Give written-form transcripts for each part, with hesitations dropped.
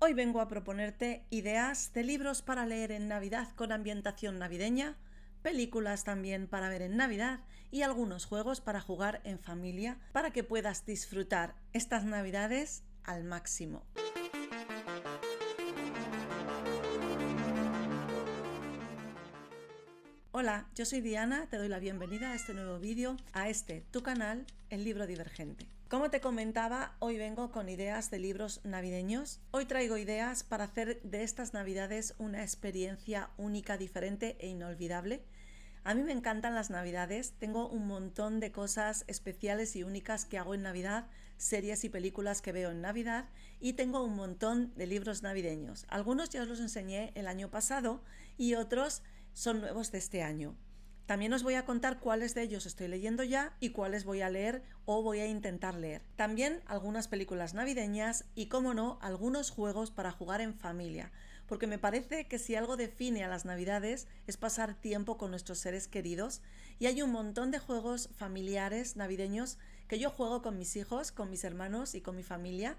Hoy vengo a proponerte ideas de libros para leer en Navidad con ambientación navideña, películas también para ver en Navidad y algunos juegos para jugar en familia para que puedas disfrutar estas Navidades al máximo. Hola, yo soy Diana, te doy la bienvenida a este nuevo vídeo, a tu canal, El Libro Divergente. Como te comentaba, hoy vengo con ideas de libros navideños. Hoy traigo ideas para hacer de estas Navidades una experiencia única, diferente e inolvidable. A mí me encantan las Navidades, tengo un montón de cosas especiales y únicas que hago en Navidad, series y películas que veo en Navidad y tengo un montón de libros navideños. Algunos ya os los enseñé el año pasado y otros son nuevos de este año. También os voy a contar cuáles de ellos estoy leyendo ya y cuáles voy a leer o voy a intentar leer. También algunas películas navideñas y, como no, algunos juegos para jugar en familia, porque me parece que si algo define a las Navidades es pasar tiempo con nuestros seres queridos, y hay un montón de juegos familiares navideños que yo juego con mis hijos, con mis hermanos y con mi familia,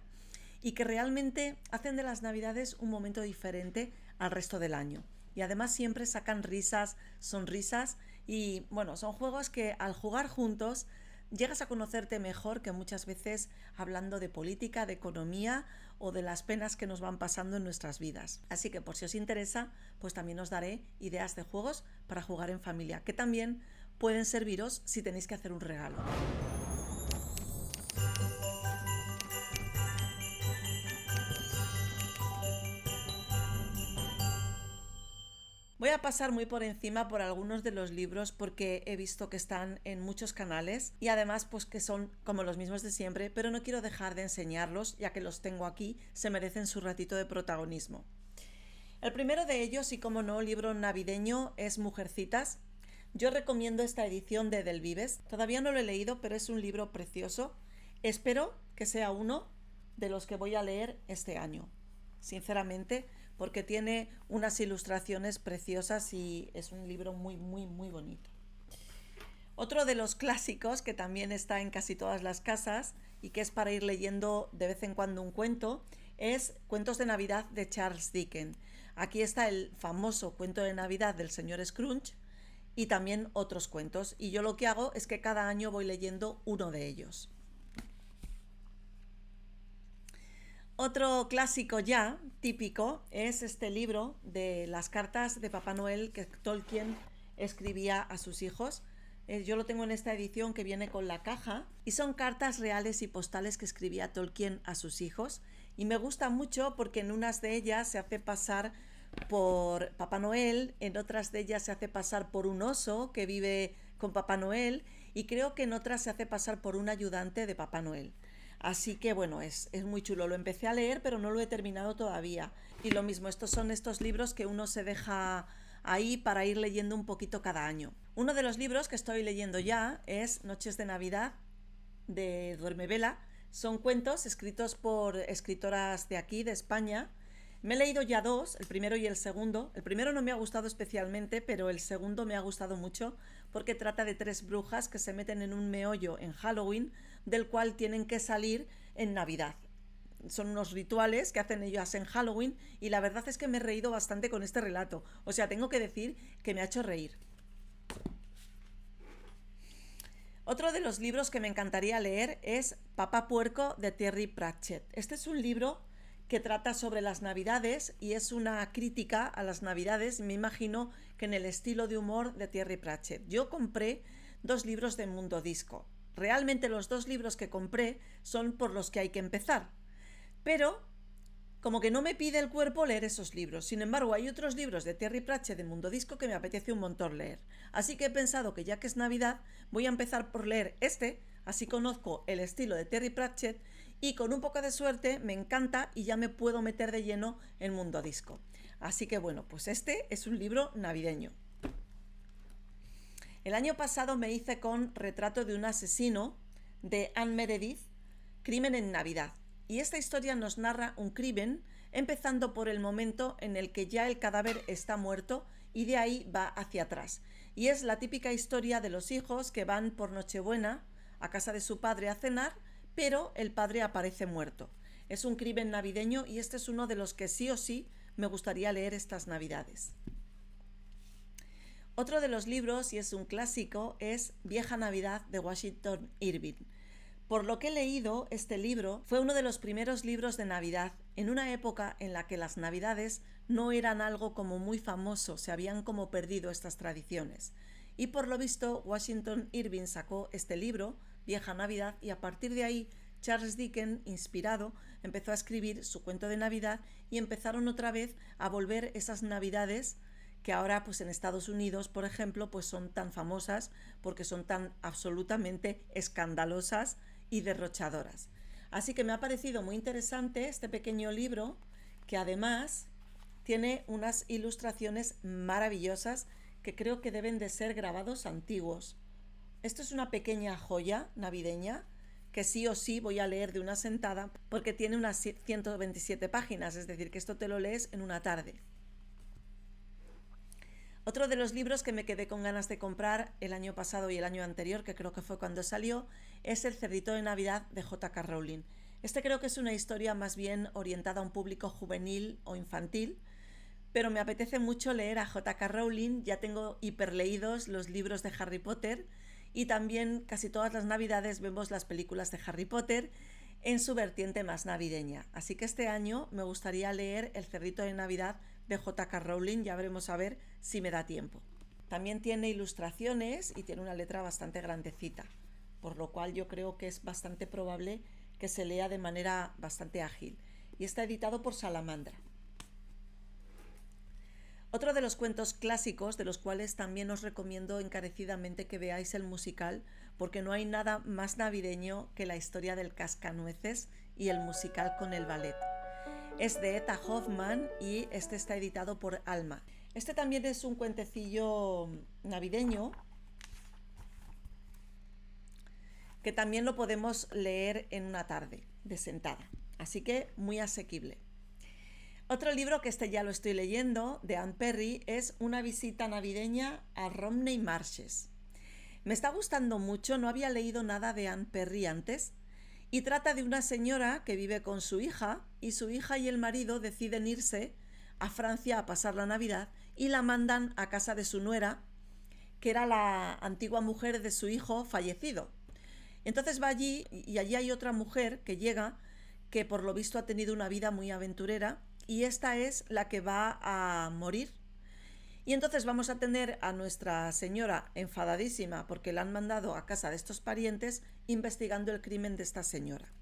y que realmente hacen de las Navidades un momento diferente al resto del año. Y además siempre sacan risas, sonrisas y bueno, son juegos que al jugar juntos llegas a conocerte mejor que muchas veces hablando de política, de economía o de las penas que nos van pasando en nuestras vidas. Así que por si os interesa, pues también os daré ideas de juegos para jugar en familia, que también pueden serviros si tenéis que hacer un regalo. Voy a pasar muy por encima por algunos de los libros porque he visto que están en muchos canales y además pues que son como los mismos de siempre, pero no quiero dejar de enseñarlos, ya que los tengo aquí, se merecen su ratito de protagonismo. El primero de ellos, y como no, libro navideño, es Mujercitas. Yo recomiendo esta edición de Del Vives. Todavía no lo he leído, pero es un libro precioso. Espero que sea uno de los que voy a leer este año, sinceramente, porque tiene unas ilustraciones preciosas y es un libro muy, muy, muy bonito. Otro de los clásicos que también está en casi todas las casas y que es para ir leyendo de vez en cuando un cuento es Cuentos de Navidad de Charles Dickens. Aquí está el famoso cuento de Navidad del señor Scrooge y también otros cuentos, y yo lo que hago es que cada año voy leyendo uno de ellos. Otro clásico ya típico es este libro de las cartas de Papá Noel que Tolkien escribía a sus hijos. Yo lo tengo en esta edición que viene con la caja y son cartas reales y postales que escribía Tolkien a sus hijos, y me gusta mucho porque en unas de ellas se hace pasar por Papá Noel, en otras de ellas se hace pasar por un oso que vive con Papá Noel y creo que en otras se hace pasar por un ayudante de Papá Noel. Así que bueno, es muy chulo. Lo empecé a leer, pero no lo he terminado todavía. Y lo mismo, estos son estos libros que uno se deja ahí para ir leyendo un poquito cada año. Uno de los libros que estoy leyendo ya es Noches de Navidad, de Duermevela. Son cuentos escritos por escritoras de aquí, de España. Me he leído ya dos, el primero y el segundo. El primero no me ha gustado especialmente, pero el segundo me ha gustado mucho porque trata de tres brujas que se meten en un meollo en Halloween, del cual tienen que salir en Navidad. Son unos rituales que hacen ellas en Halloween y la verdad es que me he reído bastante con este relato. O sea, tengo que decir que me ha hecho reír. Otro de los libros que me encantaría leer es Papá Puerco, de Terry Pratchett. Este es un libro que trata sobre las Navidades y es una crítica a las Navidades, me imagino que en el estilo de humor de Terry Pratchett. Yo compré dos libros de Mundo Disco. Realmente los dos libros que compré son por los que hay que empezar, pero como que no me pide el cuerpo leer esos libros. Sin embargo, hay otros libros de Terry Pratchett de Mundo Disco que me apetece un montón leer. Así que he pensado que ya que es Navidad, voy a empezar por leer este, así conozco el estilo de Terry Pratchett y con un poco de suerte me encanta y ya me puedo meter de lleno en Mundo Disco. Así que bueno, pues este es un libro navideño. El año pasado me hice con Retrato de un asesino, de Anne Meredith, Crimen en Navidad. Y esta historia nos narra un crimen, empezando por el momento en el que ya el cadáver está muerto y de ahí va hacia atrás. Y es la típica historia de los hijos que van por Nochebuena a casa de su padre a cenar, pero el padre aparece muerto. Es un crimen navideño y este es uno de los que sí o sí me gustaría leer estas navidades. Otro de los libros, y es un clásico, es Vieja Navidad de Washington Irving. Por lo que he leído, este libro fue uno de los primeros libros de Navidad en una época en la que las Navidades no eran algo como muy famoso, se habían como perdido estas tradiciones. Y por lo visto, Washington Irving sacó este libro, Vieja Navidad, y a partir de ahí Charles Dickens, inspirado, empezó a escribir su cuento de Navidad y empezaron otra vez a volver esas Navidades que ahora pues en Estados Unidos, por ejemplo, pues son tan famosas porque son tan absolutamente escandalosas y derrochadoras. Así que me ha parecido muy interesante este pequeño libro, que además tiene unas ilustraciones maravillosas que creo que deben de ser grabados antiguos. Esto es una pequeña joya navideña que sí o sí voy a leer de una sentada porque tiene unas 127 páginas, es decir, que esto te lo lees en una tarde. Otro de los libros que me quedé con ganas de comprar el año pasado y el año anterior, que creo que fue cuando salió, es El cerdito de Navidad de J.K. Rowling. Este creo que es una historia más bien orientada a un público juvenil o infantil, pero me apetece mucho leer a J.K. Rowling. Ya tengo hiperleídos los libros de Harry Potter y también casi todas las navidades vemos las películas de Harry Potter en su vertiente más navideña. Así que este año me gustaría leer El cerdito de Navidad de J.K. Rowling, ya veremos a ver si me da tiempo. También tiene ilustraciones y tiene una letra bastante grandecita, por lo cual yo creo que es bastante probable que se lea de manera bastante ágil. Y está editado por Salamandra. Otro de los cuentos clásicos, de los cuales también os recomiendo encarecidamente que veáis el musical, porque no hay nada más navideño que la historia del Cascanueces y el musical con el ballet. Es de Etta Hoffman y este está editado por Alma. Este también es un cuentecillo navideño que también lo podemos leer en una tarde de sentada, así que muy asequible. Otro libro que este ya lo estoy leyendo, de Anne Perry, es Una visita navideña a Romney Marshes. Me está gustando mucho, no había leído nada de Anne Perry antes, y trata de una señora que vive con su hija, y su hija y el marido deciden irse a Francia a pasar la Navidad y la mandan a casa de su nuera, que era la antigua mujer de su hijo fallecido. Entonces va allí y allí hay otra mujer que llega, que por lo visto ha tenido una vida muy aventurera, y esta es la que va a morir. Y entonces vamos a tener a nuestra señora enfadadísima porque la han mandado a casa de estos parientes investigando el crimen de esta señora.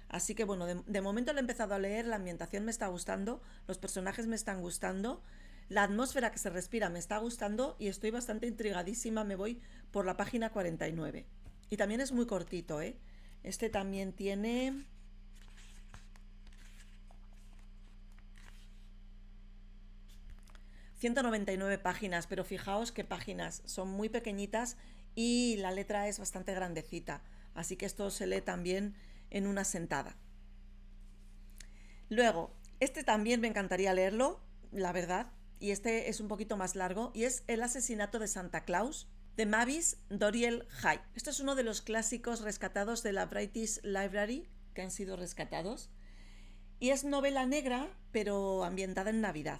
Así que bueno, de momento lo he empezado a leer, la ambientación me está gustando, los personajes me están gustando, la atmósfera que se respira me está gustando y estoy bastante intrigadísima, me voy por la página 49. Y también es muy cortito, ¿eh? Este también tiene 199 páginas, pero fijaos qué páginas, son muy pequeñitas y la letra es bastante grandecita, así que esto se lee también en una sentada. Luego, este también me encantaría leerlo, la verdad, y este es un poquito más largo, y es El asesinato de Santa Claus, de Mavis Doriel Hay. Esto es uno de los clásicos rescatados de la British Library, que han sido rescatados, y es novela negra, pero ambientada en Navidad.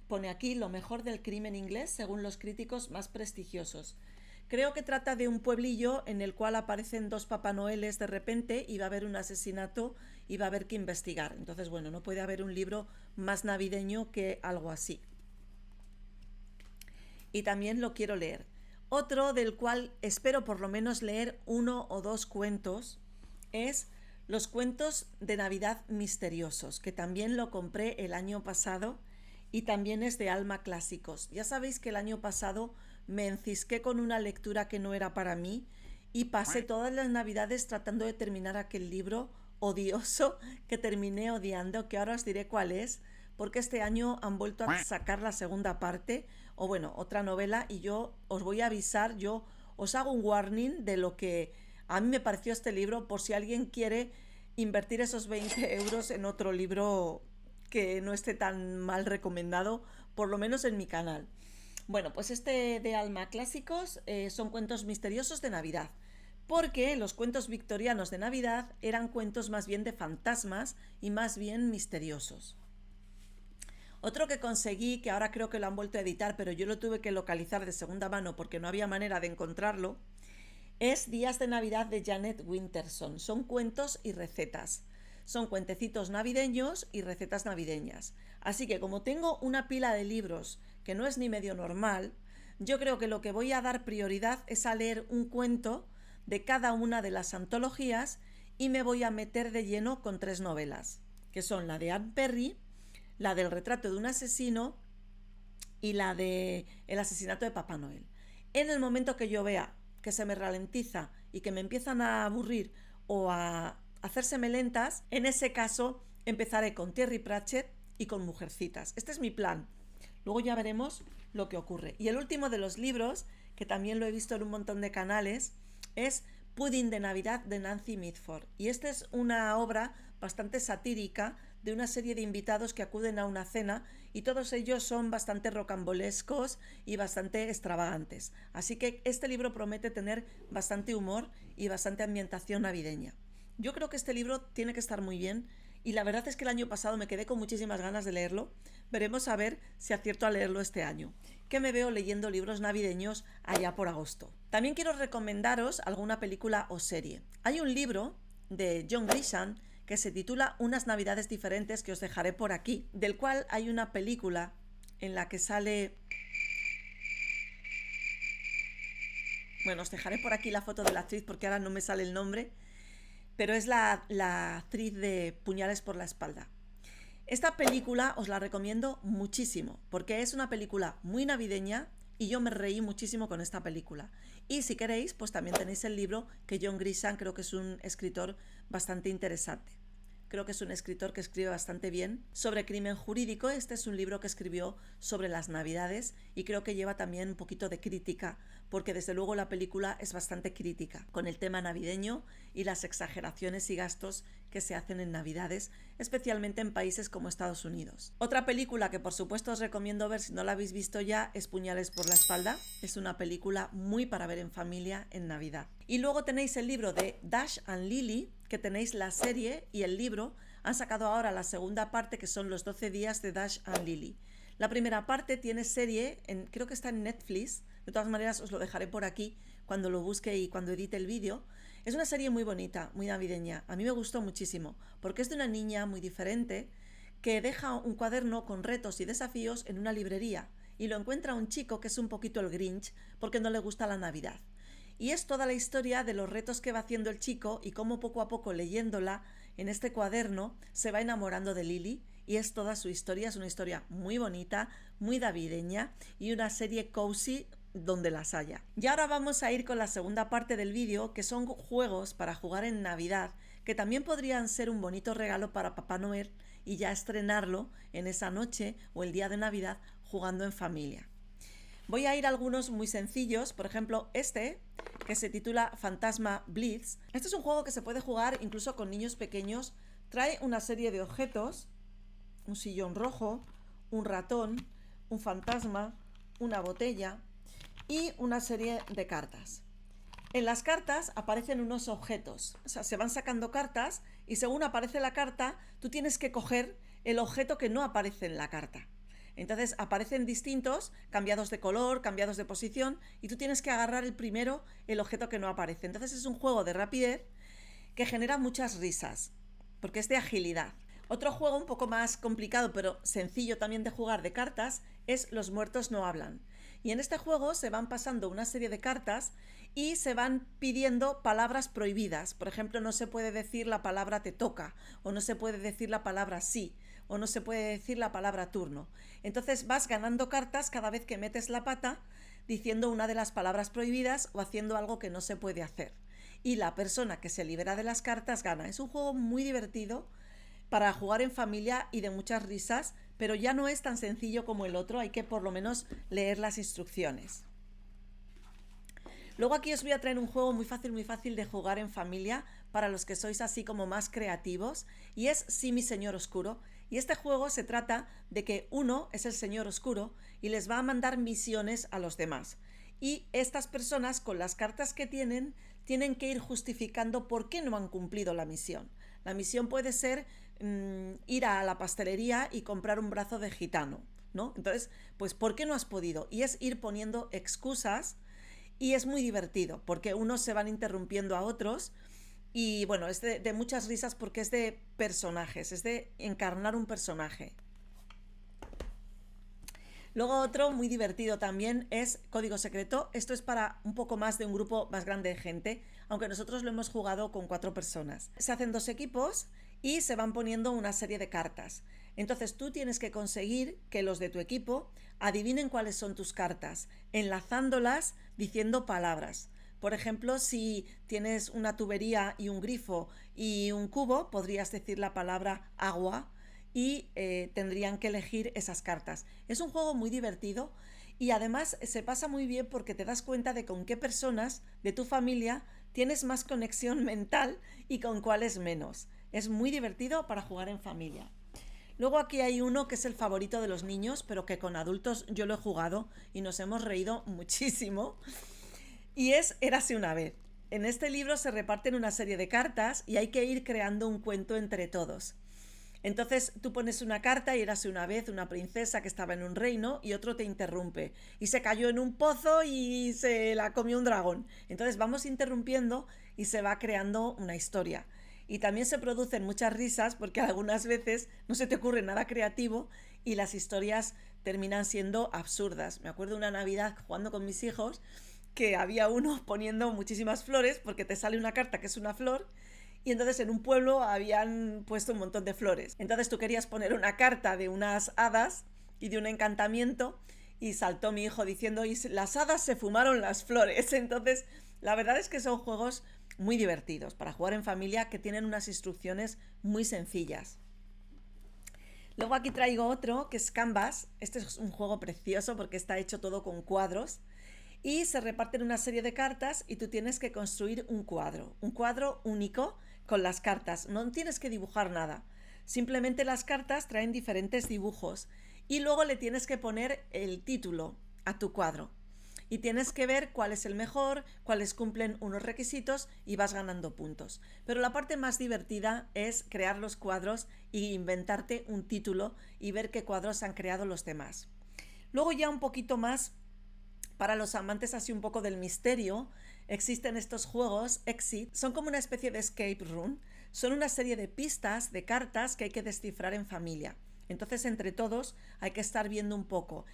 Pone aquí lo mejor del crimen inglés según los críticos más prestigiosos. Creo que trata de un pueblillo en el cual aparecen dos Papá Noeles de repente y va a haber un asesinato y va a haber que investigar. Entonces, bueno, no puede haber un libro más navideño que algo así. Y también lo quiero leer. Otro del cual espero por lo menos leer uno o dos cuentos es Los cuentos de Navidad misteriosos, que también lo compré el año pasado. Y también es de Alma Clásicos. Ya sabéis que el año pasado me encisqué con una lectura que no era para mí y pasé todas las navidades tratando de terminar aquel libro odioso que terminé odiando, que ahora os diré cuál es, porque este año han vuelto a sacar la segunda parte, o bueno, otra novela, y yo os voy a avisar, yo os hago un warning de lo que a mí me pareció este libro, por si alguien quiere invertir esos 20 euros en otro libro que no esté tan mal recomendado, por lo menos en mi canal. Bueno, pues este de Alma Clásicos son cuentos misteriosos de Navidad, porque los cuentos victorianos de Navidad eran cuentos más bien de fantasmas y más bien misteriosos. Otro que conseguí, que ahora creo que lo han vuelto a editar, pero yo lo tuve que localizar de segunda mano porque no había manera de encontrarlo, es Días de Navidad de Janet Winterson. Son cuentos y recetas. Son cuentecitos navideños y recetas navideñas. Así que como tengo una pila de libros que no es ni medio normal, yo creo que lo que voy a dar prioridad es a leer un cuento de cada una de las antologías y me voy a meter de lleno con 3 novelas, que son la de Anne Perry, la del retrato de un asesino y la de El asesinato de Papá Noel. En el momento que yo vea que se me ralentiza y que me empiezan a aburrir o a hacérseme lentas, en ese caso empezaré con Terry Pratchett y con Mujercitas. Este es mi plan. Luego ya veremos lo que ocurre. Y el último de los libros, que también lo he visto en un montón de canales, es Pudding de Navidad de Nancy Mitford. Y esta es una obra bastante satírica de una serie de invitados que acuden a una cena y todos ellos son bastante rocambolescos y bastante extravagantes. Así que este libro promete tener bastante humor y bastante ambientación navideña. Yo creo que este libro tiene que estar muy bien y la verdad es que el año pasado me quedé con muchísimas ganas de leerlo. Veremos a ver si acierto a leerlo este año, que me veo leyendo libros navideños allá por agosto. También quiero recomendaros alguna película o serie. Hay un libro de John Grisham que se titula Unas Navidades Diferentes, que os dejaré por aquí, del cual hay una película en la que sale... Bueno, os dejaré por aquí la foto de la actriz porque ahora no me sale el nombre, pero es la actriz de Puñales por la espalda. Esta película os la recomiendo muchísimo porque es una película muy navideña y yo me reí muchísimo con esta película. Y si queréis, pues también tenéis el libro, que John Grisham creo que es un escritor bastante interesante. Creo que es un escritor que escribe bastante bien sobre crimen jurídico. Este es un libro que escribió sobre las Navidades y creo que lleva también un poquito de crítica, porque desde luego la película es bastante crítica con el tema navideño y las exageraciones y gastos que se hacen en Navidades, especialmente en países como Estados Unidos. Otra película que por supuesto os recomiendo ver si no la habéis visto ya es Puñales por la espalda. Es una película muy para ver en familia en Navidad. Y luego tenéis el libro de Dash and Lily, que tenéis la serie y el libro. Han sacado ahora la segunda parte, que son los 12 días de Dash and Lily. La primera parte tiene serie, creo que está en Netflix. De todas maneras os lo dejaré por aquí cuando lo busque y cuando edite el vídeo. Es una serie muy bonita, muy navideña. A mí me gustó muchísimo porque es de una niña muy diferente que deja un cuaderno con retos y desafíos en una librería y lo encuentra un chico que es un poquito el Grinch porque no le gusta la Navidad. Y es toda la historia de los retos que va haciendo el chico y cómo poco a poco leyéndola en este cuaderno se va enamorando de Lily, y es toda su historia. Es una historia muy bonita, muy navideña y una serie cozy donde las haya. Y ahora vamos a ir con la segunda parte del vídeo, que son juegos para jugar en Navidad, que también podrían ser un bonito regalo para Papá Noel y ya estrenarlo en esa noche o el día de Navidad jugando en familia. Voy a ir a algunos muy sencillos, por ejemplo este, que se titula Fantasma Blitz. Este es un juego que se puede jugar incluso con niños pequeños. Trae una serie de objetos, un sillón rojo, un ratón, un fantasma, una botella y una serie de cartas. En las cartas aparecen unos objetos, o sea, se van sacando cartas y según aparece la carta, tú tienes que coger el objeto que no aparece en la carta. Entonces aparecen distintos, cambiados de color, cambiados de posición, y tú tienes que agarrar el primero, el objeto que no aparece. Entonces es un juego de rapidez que genera muchas risas, porque es de agilidad. Otro juego un poco más complicado, pero sencillo también de jugar, de cartas, es Los muertos no hablan. Y en este juego se van pasando una serie de cartas y se van pidiendo palabras prohibidas. Por ejemplo, no se puede decir la palabra te toca, o no se puede decir la palabra sí, o no se puede decir la palabra turno. Entonces vas ganando cartas cada vez que metes la pata diciendo una de las palabras prohibidas o haciendo algo que no se puede hacer. Y la persona que se libera de las cartas gana. Es un juego muy divertido para jugar en familia y de muchas risas, pero ya no es tan sencillo como el otro, hay que por lo menos leer las instrucciones. Luego aquí os voy a traer un juego muy fácil de jugar en familia para los que sois así como más creativos, y es Sí, mi señor oscuro. Y este juego se trata de que uno es el señor oscuro y les va a mandar misiones a los demás. y estas personas con las cartas que tienen que ir justificando por qué no han cumplido la misión. La misión puede ser ir a la pastelería y comprar un brazo de gitano, ¿no? Entonces, pues ¿por qué no has podido? Y es ir poniendo excusas y es muy divertido porque unos se van interrumpiendo a otros y bueno, es de muchas risas porque es de personajes, es de encarnar un personaje. Luego otro muy divertido también es Código Secreto. Esto es para un poco más de un grupo más grande de gente, aunque nosotros lo hemos jugado con 4 personas. Se hacen 2 equipos y se van poniendo una serie de cartas. Entonces tú tienes que conseguir que los de tu equipo adivinen cuáles son tus cartas, enlazándolas diciendo palabras. Por ejemplo, si tienes una tubería y un grifo y un cubo, podrías decir la palabra agua y tendrían que elegir esas cartas. Es un juego muy divertido y además se pasa muy bien porque te das cuenta de con qué personas de tu familia tienes más conexión mental y con cuáles menos. Es muy divertido para jugar en familia. Luego aquí hay uno que es el favorito de los niños, pero que con adultos yo lo he jugado y nos hemos reído muchísimo. Y es Érase una vez. En este libro se reparten una serie de cartas y hay que ir creando un cuento entre todos. Entonces tú pones una carta y érase una vez una princesa que estaba en un reino y otro te interrumpe y se cayó en un pozo y se la comió un dragón. Entonces vamos interrumpiendo y se va creando una historia. Y también se producen muchas risas porque algunas veces no se te ocurre nada creativo y las historias terminan siendo absurdas. Me acuerdo una Navidad jugando con mis hijos que había uno poniendo muchísimas flores porque te sale una carta que es una flor. Y entonces en un pueblo habían puesto un montón de flores. Entonces tú querías poner una carta de unas hadas y de un encantamiento y saltó mi hijo diciendo y las hadas se fumaron las flores. Entonces la verdad es que son juegos muy divertidos para jugar en familia que tienen unas instrucciones muy sencillas. Luego aquí traigo otro que es Canvas. Este es un juego precioso porque está hecho todo con cuadros. Y se reparten una serie de cartas y tú tienes que construir un cuadro único con las cartas. No tienes que dibujar nada. Simplemente las cartas traen diferentes dibujos y luego le tienes que poner el título a tu cuadro. Y tienes que ver cuál es el mejor, cuáles cumplen unos requisitos y vas ganando puntos. Pero la parte más divertida es crear los cuadros e inventarte un título y ver qué cuadros han creado los demás. Luego ya un poquito más para los amantes así un poco del misterio, existen estos juegos Exit, son como una especie de escape room, son una serie de pistas, de cartas que hay que descifrar en familia. Entonces entre todos hay que estar viendo un poco.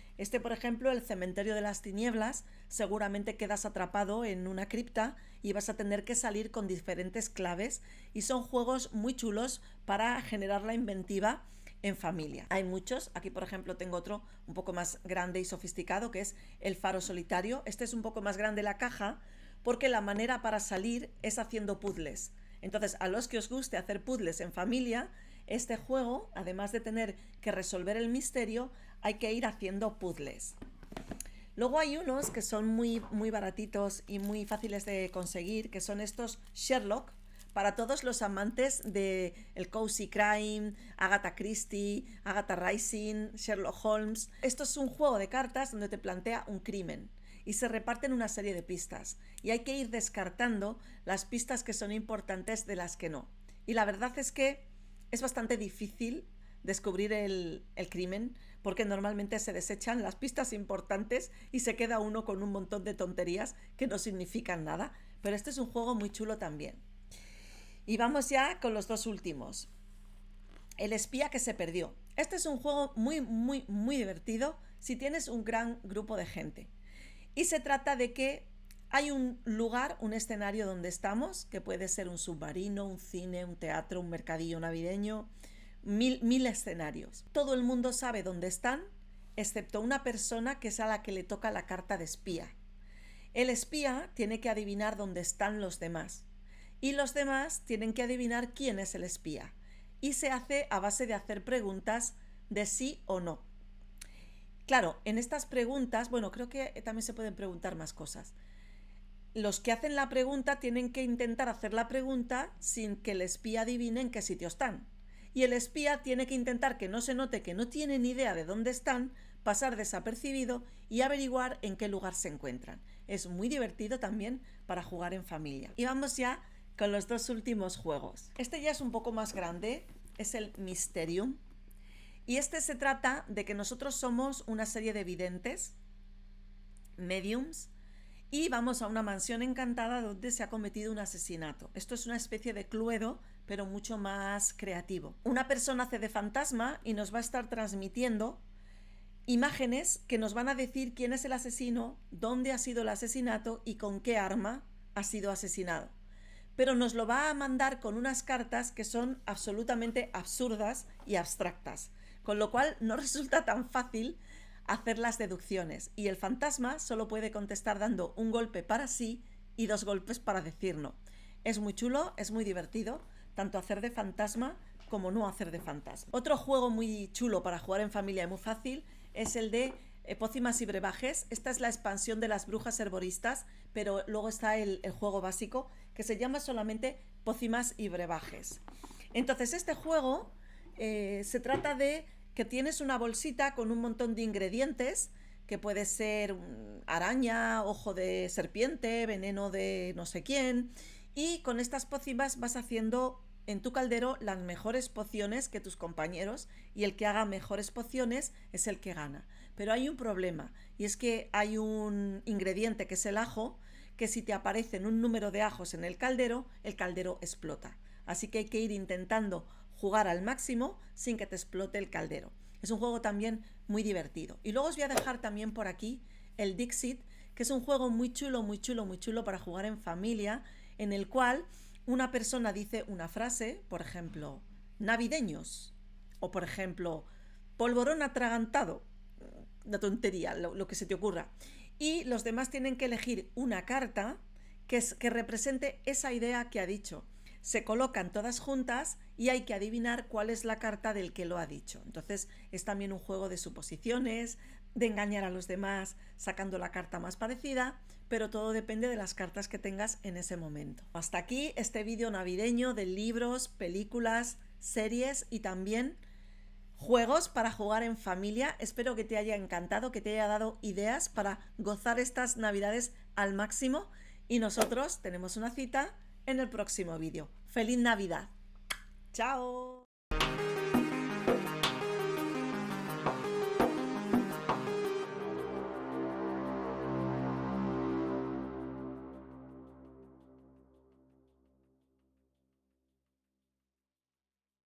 Por ejemplo, el cementerio de las tinieblas, seguramente quedas atrapado en una cripta y vas a tener que salir con diferentes claves y son juegos muy chulos para generar la inventiva en familia. Hay muchos, aquí por ejemplo tengo otro un poco más grande y sofisticado que es el faro solitario. Este es un poco más grande la caja porque la manera para salir es haciendo puzzles. Entonces a los que os guste hacer puzzles en familia, este juego, además de tener que resolver el misterio, hay que ir haciendo puzzles. Luego hay unos que son muy baratitos y muy fáciles de conseguir, que son estos Sherlock, para todos los amantes de el cozy crime, Agatha Christie, Agatha Rising, Sherlock Holmes. Esto es un juego de cartas donde te plantea un crimen y se reparten una serie de pistas y hay que ir descartando las pistas que son importantes de las que no. Y la verdad es que es bastante difícil descubrir el crimen porque normalmente se desechan las pistas importantes y se queda uno con un montón de tonterías que no significan nada. Pero este es un juego muy chulo también. Y vamos ya con los 2 últimos. El espía que se perdió. Este es un juego muy divertido si tienes un gran grupo de gente. Y se trata de que hay un lugar, un escenario donde estamos, que puede ser un submarino, un cine, un teatro, un mercadillo navideño, mil escenarios. Todo el mundo sabe dónde están, excepto una persona que es a la que le toca la carta de espía. El espía tiene que adivinar dónde están los demás. Y los demás tienen que adivinar quién es el espía. Y se hace a base de hacer preguntas de sí o no. Claro, en estas preguntas, bueno, creo que también se pueden preguntar más cosas. Los que hacen la pregunta tienen que intentar hacer la pregunta sin que el espía adivine en qué sitio están. Y el espía tiene que intentar que no se note que no tiene ni idea de dónde están pasar desapercibido y averiguar en qué lugar se encuentran. Es muy divertido también para jugar en familia. Y vamos ya con los dos últimos juegos. Este ya es un poco más grande, es el Mysterium. Y este se trata de que nosotros somos una serie de videntes, mediums, y vamos a una mansión encantada donde se ha cometido un asesinato. Esto es una especie de Cluedo, pero mucho más creativo. Una persona hace de fantasma y nos va a estar transmitiendo imágenes que nos van a decir quién es el asesino, dónde ha sido el asesinato y con qué arma ha sido asesinado. Pero nos lo va a mandar con unas cartas que son absolutamente absurdas y abstractas, con lo cual no resulta tan fácil hacer las deducciones, y el fantasma solo puede contestar dando un golpe para sí y 2 golpes para decir no. Es muy chulo, es muy divertido, tanto hacer de fantasma como no hacer de fantasma. Otro juego muy chulo para jugar en familia y muy fácil es el de Pócimas y Brebajes. Esta es la expansión de las brujas herboristas, pero luego está el juego básico que se llama solamente Pócimas y Brebajes. Entonces este juego se trata de que tienes una bolsita con un montón de ingredientes, que puede ser araña, ojo de serpiente, veneno de no sé quién, y con estas pócimas vas haciendo en tu caldero las mejores pociones que tus compañeros, y el que haga mejores pociones es el que gana. Pero hay un problema, y es que hay un ingrediente que es el ajo, que si te aparecen un número de ajos en el caldero explota. Así que hay que ir intentando jugar al máximo sin que te explote el caldero. Es un juego también muy divertido. Y luego os voy a dejar también por aquí el Dixit, que es un juego muy chulo, muy chulo, muy chulo para jugar en familia, en el cual una persona dice una frase, por ejemplo, navideños, o por ejemplo, polvorón atragantado, una tontería, lo que se te ocurra. Y los demás tienen que elegir una carta que represente esa idea que ha dicho. Se colocan todas juntas y hay que adivinar cuál es la carta del que lo ha dicho. Entonces es también un juego de suposiciones, de engañar a los demás sacando la carta más parecida, pero todo depende de las cartas que tengas en ese momento. Hasta aquí este vídeo navideño de libros, películas, series y también juegos para jugar en familia. Espero que te haya encantado, que te haya dado ideas para gozar estas navidades al máximo, y nosotros tenemos una cita en el próximo vídeo. ¡Feliz Navidad! ¡Chao!